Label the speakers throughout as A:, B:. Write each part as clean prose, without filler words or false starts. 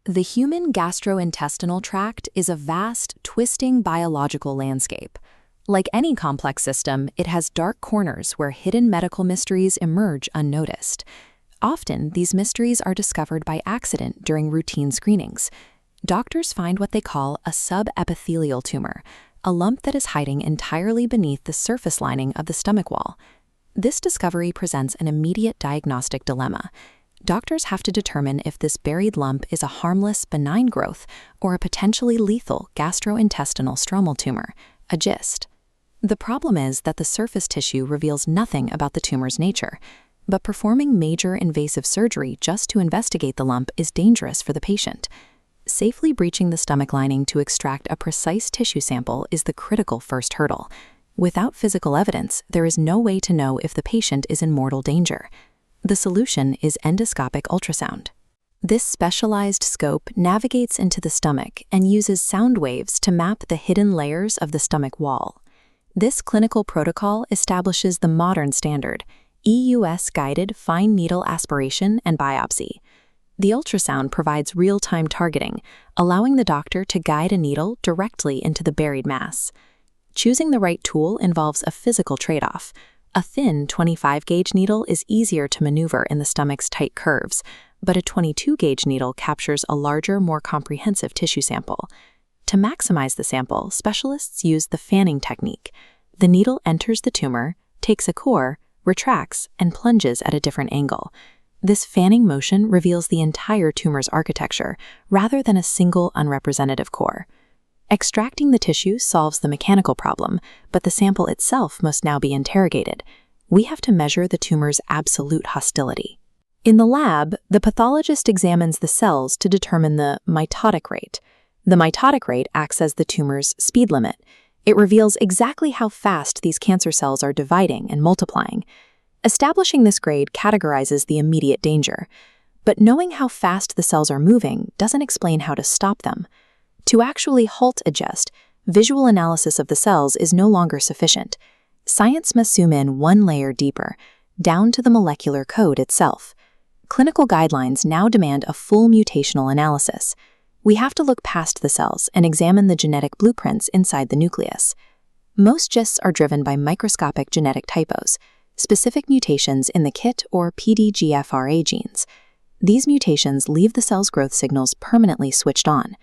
A: The human gastrointestinal tract is a vast, twisting biological landscape. Like any complex system, it has dark corners where hidden medical mysteries emerge unnoticed. Often, these mysteries are discovered by accident during routine screenings. Doctors find what they call a subepithelial tumor, a lump that is hiding entirely beneath the surface lining of the stomach wall. This discovery presents an immediate diagnostic dilemma. Doctors have to determine if this buried lump is a harmless, benign growth or a potentially lethal gastrointestinal stromal tumor, a GIST. The problem is that the surface tissue reveals nothing about the tumor's nature, but performing major invasive surgery just to investigate the lump is dangerous for the patient. Safely breaching the stomach lining to extract a precise tissue sample is the critical first hurdle. Without physical evidence, there is no way to know if the patient is in mortal danger. The solution is endoscopic ultrasound. This specialized scope navigates into the stomach and uses sound waves to map the hidden layers of the stomach wall. This clinical protocol establishes the modern standard, EUS-guided fine needle aspiration and biopsy. The ultrasound provides real-time targeting, allowing the doctor to guide a needle directly into the buried mass. Choosing the right tool involves a physical trade-off. A thin 25-gauge needle is easier to maneuver in the stomach's tight curves, but a 22-gauge needle captures a larger, more comprehensive tissue sample. To maximize the sample, specialists use the fanning technique. The needle enters the tumor, takes a core, retracts, and plunges at a different angle. This fanning motion reveals the entire tumor's architecture, rather than a single unrepresentative core. Extracting the tissue solves the mechanical problem, but the sample itself must now be interrogated. We have to measure the tumor's absolute hostility. In the lab, the pathologist examines the cells to determine the mitotic rate. The mitotic rate acts as the tumor's speed limit. It reveals exactly how fast these cancer cells are dividing and multiplying. Establishing this grade categorizes the immediate danger, but knowing how fast the cells are moving doesn't explain how to stop them. To actually halt a GIST, visual analysis of the cells is no longer sufficient. Science must zoom in one layer deeper, down to the molecular code itself. Clinical guidelines now demand a full mutational analysis. We have to look past the cells and examine the genetic blueprints inside the nucleus. Most GISTs are driven by microscopic genetic typos, specific mutations in the KIT or PDGFRA genes. These mutations leave the cell's growth signals permanently switched on.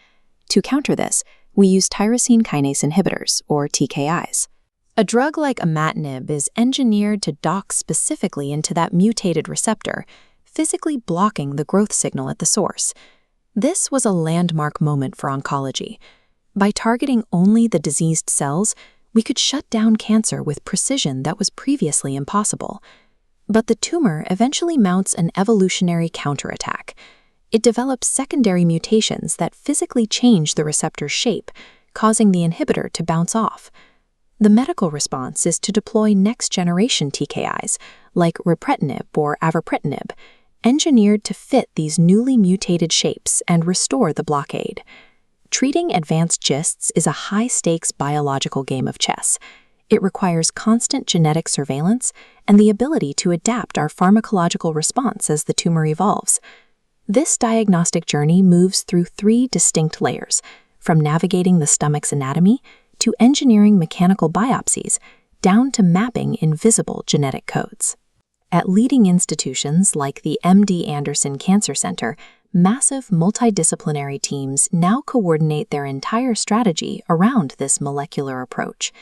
A: To counter this, we use tyrosine kinase inhibitors, or TKIs. A drug like imatinib is engineered to dock specifically into that mutated receptor, physically blocking the growth signal at the source. This was a landmark moment for oncology. By targeting only the diseased cells, we could shut down cancer with precision that was previously impossible. But the tumor eventually mounts an evolutionary counterattack. It develops secondary mutations that physically change the receptor's shape, causing the inhibitor to bounce off. The medical response is to deploy next-generation TKIs, like ripretinib or avapritinib, engineered to fit these newly mutated shapes and restore the blockade. Treating advanced GISTs is a high-stakes biological game of chess. It requires constant genetic surveillance and the ability to adapt our pharmacological response as the tumor evolves. This diagnostic journey moves through 3 distinct layers, from navigating the stomach's anatomy to engineering mechanical biopsies, down to mapping invisible genetic codes. At leading institutions like the MD Anderson Cancer Center, massive multidisciplinary teams now coordinate their entire strategy around this molecular approach.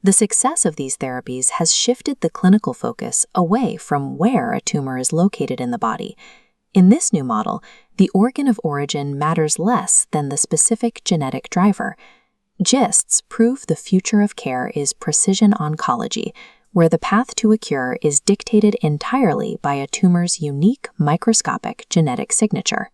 A: The success of these therapies has shifted the clinical focus away from where a tumor is located in the body. In this new model, the organ of origin matters less than the specific genetic driver. GISTs prove the future of care is precision oncology, where the path to a cure is dictated entirely by a tumor's unique microscopic genetic signature.